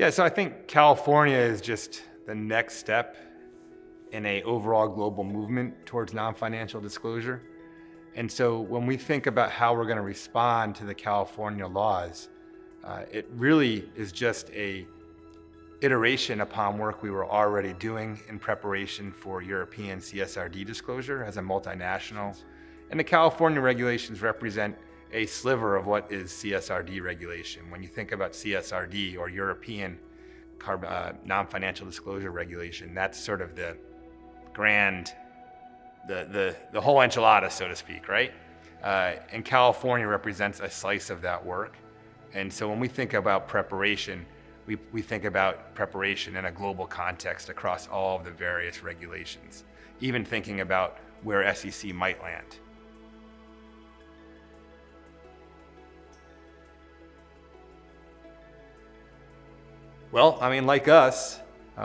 Yeah, so I think California is just the next step in a overall global movement towards non-financial disclosure. And so when we think about how we're going to respond to the California laws, it really is just a iteration upon work we were already doing in preparation for European CSRD disclosure as a multinational. And the California regulations represent a sliver of what is CSRD regulation. When you think about CSRD or European non-financial disclosure regulation, that's sort of the grand, the whole enchilada, so to speak, right? And California represents a slice of that work. And so when we think about preparation, we think about preparation in a global context across all of the various regulations, even thinking about where SEC might land. Well, I mean, like us,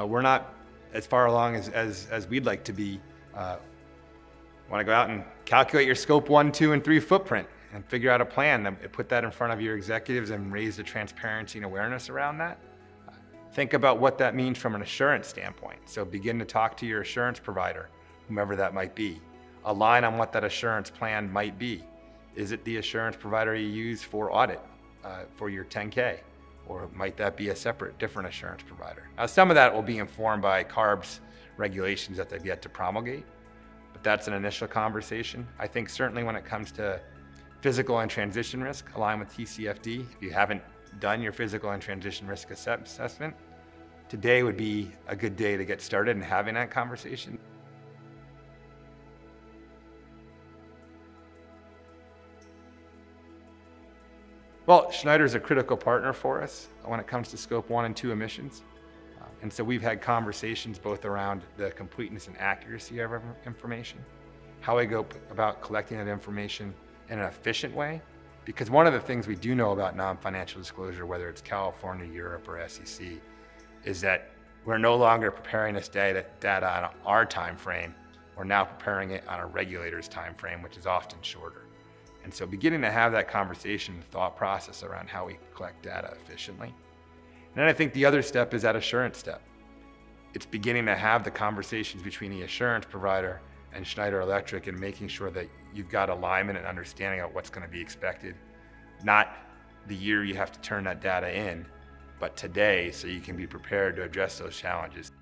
we're not as far along as we'd like to be. Want to go out and calculate your scope 1, 2, and 3 footprint and figure out a plan and put that in front of your executives and raise the transparency and awareness around that. Think about what that means from an assurance standpoint. So begin to talk to your assurance provider, whomever that might be. Align on what that assurance plan might be. Is it the assurance provider you use for audit for your 10K? Or might that be a separate, different assurance provider? Now, some of that will be informed by CARB's regulations that they've yet to promulgate, but that's an initial conversation. I think certainly when it comes to physical and transition risk, align with TCFD. If you haven't done your physical and transition risk assessment, today would be a good day to get started in having that conversation. Well, Schneider is a critical partner for us when it comes to scope 1 and 2 emissions. And so we've had conversations both around the completeness and accuracy of our information, how we go about collecting that information in an efficient way. Because one of the things we do know about non-financial disclosure, whether it's California, Europe, or SEC, is that we're no longer preparing this data on our time frame. We're now preparing it on a regulator's time frame, which is often shorter. And so beginning to have that conversation, thought process around how we collect data efficiently. And then I think the other step is that assurance step. It's beginning to have the conversations between the assurance provider and Schneider Electric and making sure that you've got alignment and understanding of what's going to be expected, not the year you have to turn that data in, but today, so you can be prepared to address those challenges.